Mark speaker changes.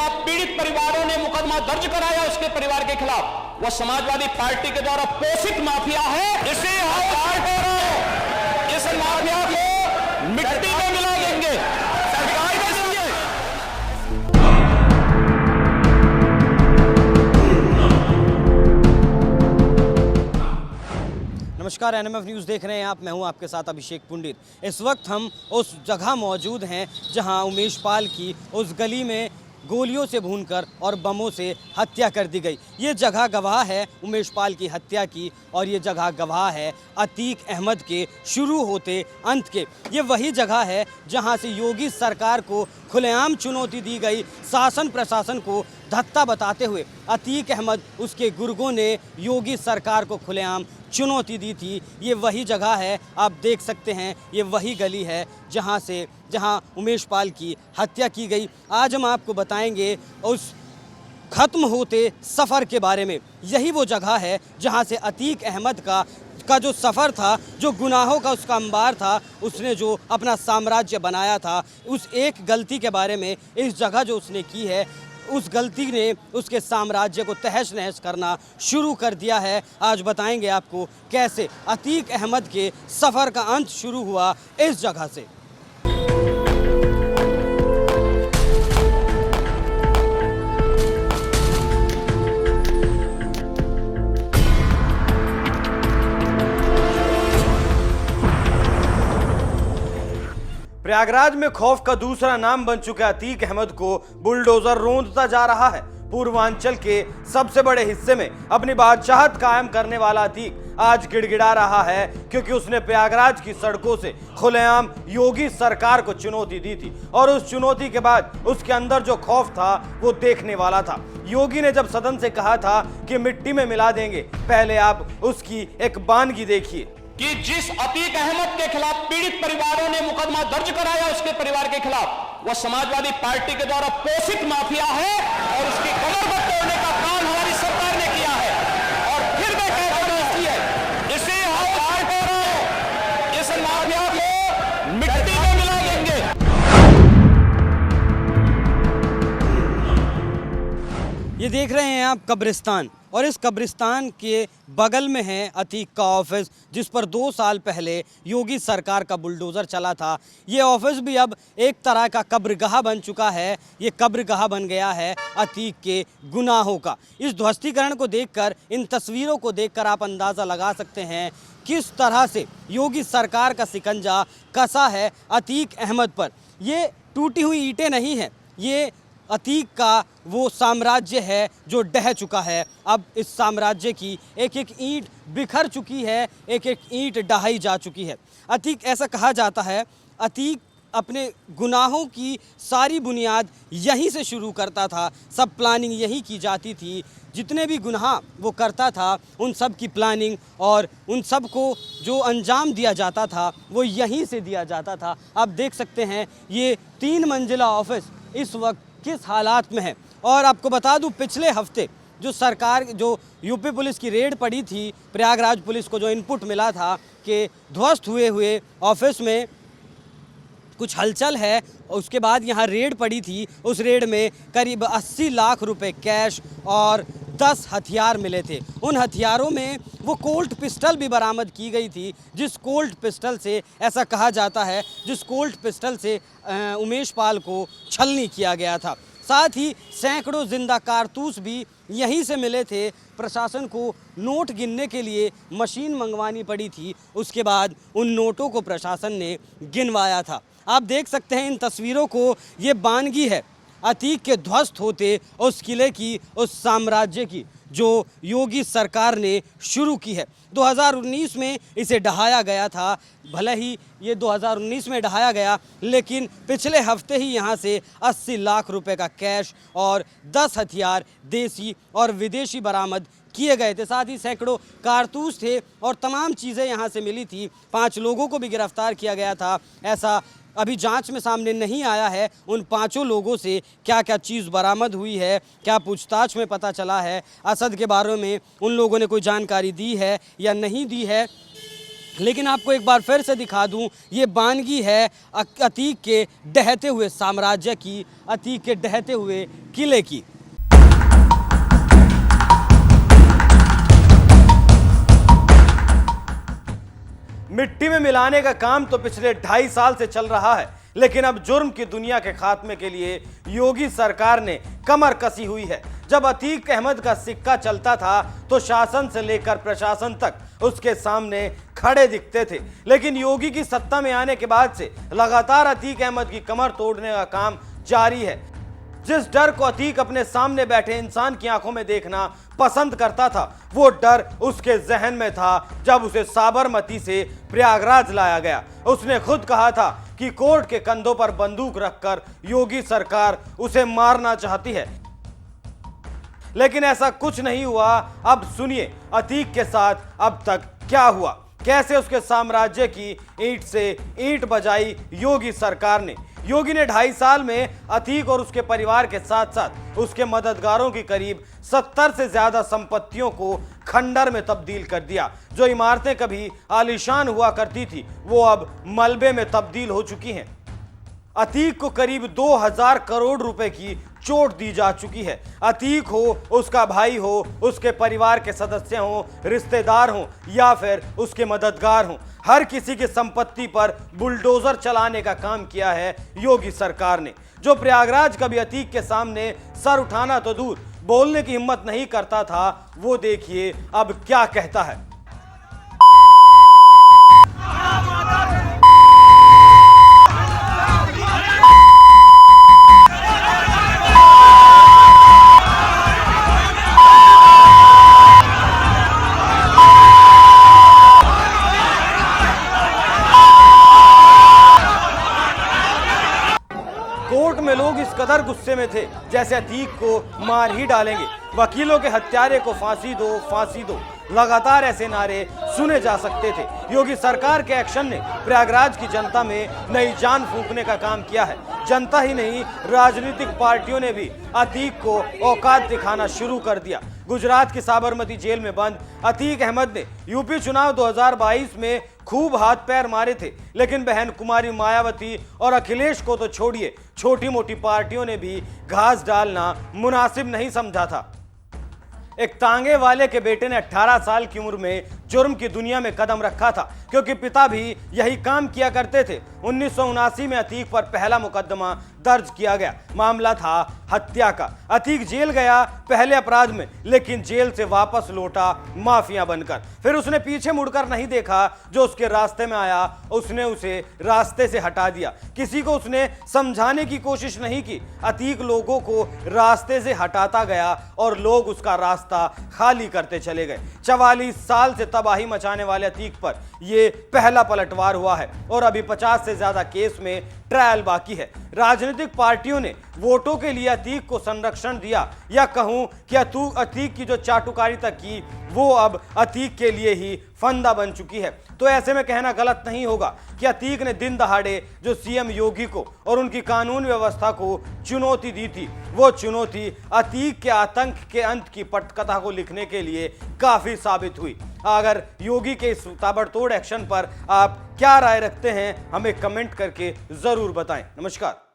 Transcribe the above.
Speaker 1: खिलाफ पीड़ित परिवारों ने मुकदमा दर्ज कराया उसके परिवार के खिलाफ, वह समाजवादी पार्टी के द्वारा पोषित माफिया है। इसे इस माफिया को मिट्टी में मिला देंगे, सरकार दे देंगे।
Speaker 2: नमस्कार, एनएमएफ न्यूज़ देख रहे हैं आप। मैं हूं आपके साथ अभिषेक पुंडित। इस वक्त हम उस जगह मौजूद हैं जहां उमेश पाल की उस गली में गोलियों से भूनकर और बमों से हत्या कर दी गई। ये जगह गवाह है उमेश पाल की हत्या की, और ये जगह गवाह है अतीक अहमद के शुरू होते अंत के। ये वही जगह है जहां से योगी सरकार को खुलेआम चुनौती दी गई। शासन प्रशासन को धत्ता बताते हुए अतीक अहमद, उसके गुर्गों ने योगी सरकार को खुलेआम चुनौती दी थी। ये वही जगह है, आप देख सकते हैं, ये वही गली है जहां उमेश पाल की हत्या की गई। आज हम आपको बताएंगे उस खत्म होते सफ़र के बारे में। यही वो जगह है जहां से अतीक अहमद का जो सफ़र था, जो गुनाहों का उसका अंबार था, उसने जो अपना साम्राज्य बनाया था, उस एक गलती के बारे में, इस जगह जो उसने की है, उस गलती ने उसके साम्राज्य को तहस नहस करना शुरू कर दिया है। आज बताएंगे आपको कैसे अतीक अहमद के सफ़र का अंत शुरू हुआ इस जगह से। प्रयागराज में खौफ का दूसरा नाम बन चुका अतीक अहमद को बुलडोजर रोंदता जा रहा है। पूर्वांचल के सबसे बड़े हिस्से में अपनी बादशाहत कायम करने वाला अतीक आज गिड़गिड़ा रहा है, क्योंकि उसने प्रयागराज की सड़कों से खुलेआम योगी सरकार को चुनौती दी थी, और उस चुनौती के बाद उसके अंदर जो खौफ था वो देखने वाला था। योगी ने जब सदन से कहा था कि मिट्टी में मिला देंगे, पहले आप उसकी एक बानगी देखिए
Speaker 1: कि जिस अतीक अहमद के खिलाफ पीड़ित परिवारों ने मुकदमा दर्ज कराया उसके परिवार के खिलाफ, वह समाजवादी पार्टी के द्वारा पोषित माफिया है, और उसकी कमर पर तोड़ने का काम हमारी सरकार ने किया है। और फिर मैं कहता हूं इसे इस माफिया को मिट्टी में मिला देंगे।
Speaker 2: ये देख रहे हैं आप कब्रिस्तान, और इस कब्रिस्तान के बगल में है अतीक का ऑफिस, जिस पर 2 साल पहले योगी सरकार का बुलडोज़र चला था। ये ऑफिस भी अब एक तरह का कब्रगाह बन चुका है। ये कब्रगाह बन गया है अतीक के गुनाहों का। इस ध्वस्तीकरण को देखकर, इन तस्वीरों को देखकर आप अंदाज़ा लगा सकते हैं किस तरह से योगी सरकार का शिकंजा कसा है अतीक अहमद पर। ये टूटी हुई ईंटें नहीं हैं, ये अतीक का वो साम्राज्य है जो ढह चुका है। अब इस साम्राज्य की एक एक ईंट बिखर चुकी है, एक एक ईंट ढहाई जा चुकी है। अतीक, ऐसा कहा जाता है, अतीक अपने गुनाहों की सारी बुनियाद यहीं से शुरू करता था। सब प्लानिंग यहीं की जाती थी। जितने भी गुनाह वो करता था, उन सब की प्लानिंग और उन सब को जो अंजाम दिया जाता था वो यहीं से दिया जाता था। आप देख सकते हैं ये 3 मंजिला ऑफिस इस वक्त किस हालात में है। और आपको बता दूं, पिछले हफ्ते जो यूपी पुलिस की रेड पड़ी थी, प्रयागराज पुलिस को जो इनपुट मिला था कि ध्वस्त हुए ऑफिस में कुछ हलचल है, उसके बाद यहाँ रेड पड़ी थी। उस रेड में करीब 80 लाख रुपए कैश और 10 हथियार मिले थे। उन हथियारों में वो कोल्ट पिस्टल भी बरामद की गई थी, जिस कोल्ट पिस्टल से, ऐसा कहा जाता है, जिस कोल्ट पिस्टल से उमेश पाल को छलनी किया गया था। साथ ही सैकड़ों जिंदा कारतूस भी यहीं से मिले थे। प्रशासन को नोट गिनने के लिए मशीन मंगवानी पड़ी थी, उसके बाद उन नोटों को प्रशासन ने गिनवाया था। आप देख सकते हैं इन तस्वीरों को, ये बानगी है अतीक के ध्वस्त होते उस किले की, उस साम्राज्य की, जो योगी सरकार ने शुरू की है। 2019 में इसे ढहाया गया था। भले ही ये 2019 में ढहाया गया, लेकिन पिछले हफ्ते ही यहाँ से 80 लाख रुपए का कैश और 10 हथियार देसी और विदेशी बरामद किए गए थे। साथ ही सैकड़ों कारतूस थे और तमाम चीज़ें यहाँ से मिली थी। 5 लोगों को भी गिरफ्तार किया गया था। ऐसा अभी जांच में सामने नहीं आया है उन 5 लोगों से क्या क्या चीज़ बरामद हुई है, क्या पूछताछ में पता चला है, असद के बारे में उन लोगों ने कोई जानकारी दी है या नहीं दी है। लेकिन आपको एक बार फिर से दिखा दूं, ये बानगी है अतीक के ढहते हुए साम्राज्य की, अतीक के ढहते हुए किले की। मिट्टी में मिलाने का काम तो पिछले 2.5 साल से चल रहा है, लेकिन अब जुर्म की दुनिया के खात्मे के लिए योगी सरकार ने कमर कसी हुई है। जब अतीक अहमद का सिक्का चलता था तो शासन से लेकर प्रशासन तक उसके सामने खड़े दिखते थे, लेकिन योगी की सत्ता में आने के बाद से लगातार अतीक अहमद की कमर तोड़ने का काम जारी है। जिस डर को अतीक अपने सामने बैठे इंसान की आंखों में देखना पसंद करता था, वो डर उसके जहन में था जब उसे साबरमती से प्रयागराज लाया गया। उसने खुद कहा था कि कोर्ट के कंधों पर बंदूक रखकर योगी सरकार उसे मारना चाहती है, लेकिन ऐसा कुछ नहीं हुआ। अब सुनिए अतीक के साथ अब तक क्या हुआ, कैसे उसके साम्राज्य की ईंट से ईंट बजाई योगी सरकार ने। योगी ने 2.5 साल में अतीक और उसके परिवार के साथ साथ उसके मददगारों की करीब 70 से ज्यादा संपत्तियों को खंडर में तब्दील कर दिया। जो इमारतें कभी आलीशान हुआ करती थी वो अब मलबे में तब्दील हो चुकी हैं। अतीक को करीब 2000 करोड़ रुपए की चोट दी जा चुकी है। अतीक हो, उसका भाई हो, उसके परिवार के सदस्य हो, रिश्तेदार हो या फिर उसके मददगार हो, हर किसी की संपत्ति पर बुलडोजर चलाने का काम किया है योगी सरकार ने। जो प्रयागराज कभी अतीक के सामने सर उठाना तो दूर, बोलने की हिम्मत नहीं करता था, वो देखिए अब क्या कहता है। कोर्ट में लोग इस कदर गुस्से में थे जैसे अतीक को मार ही डालेंगे। वकीलों के हत्यारे को फांसी दो, फांसी दो, लगातार ऐसे नारे सुने जा सकते थे। योगी सरकार के एक्शन ने प्रयागराज की जनता में नई जान फूंकने का काम किया है। जनता ही नहीं, राजनीतिक पार्टियों ने भी अतीक को औकात दिखाना शुरू कर दिया। गुजरात की साबरमती जेल में बंद अतीक अहमद ने यूपी चुनाव 2022 में खूब हाथ पैर मारे थे, लेकिन बहन कुमारी मायावती और अखिलेश को तो छोड़िए, छोटी मोटी पार्टियों ने भी घास डालना मुनासिब नहीं समझा था। एक तांगे वाले के बेटे ने 18 साल की उम्र में जुर्म की दुनिया में कदम रखा था, क्योंकि पिता भी यही काम किया करते थे। 1979 में अतीक पर पहला मुकदमा दर्ज किया गया। मामला था हत्या का। अतीक जेल गया पहले अपराध में, लेकिन जेल से वापस लौटा माफिया बनकर। फिर उसने पीछे मुड़कर नहीं देखा, जो उसके रास्ते में आया उसने उसे रास्ते से हटा दिया। किसी को उसने समझाने की कोशिश नहीं की। अतीक लोगों को रास्ते से हटाता गया और लोग उसका रास्ता खाली करते चले गए। 44 साल से तबाही मचाने वाले अतीक पर यह पहला पलटवार हुआ है और अभी 50 से ज्यादा केस में ट्रायल बाकी है। राजनीतिक पार्टियों ने वोटों के लिए अतीक को संरक्षण दिया, या कहूं कि अतीक की जो चाटुकारिता की वो अब अतीक के लिए ही फंदा बन चुकी है। तो ऐसे में कहना गलत नहीं होगा कि अतीक ने दिन दहाड़े जो सीएम योगी को और उनकी कानून व्यवस्था को चुनौती दी थी, वो चुनौती अतीक के आतंक के अंत की पटकथा को लिखने के लिए काफी साबित हुई। अगर योगी के इस ताबड़तोड़ एक्शन पर आप क्या राय रखते हैं, हमें कमेंट करके जरूर बताएं। नमस्कार।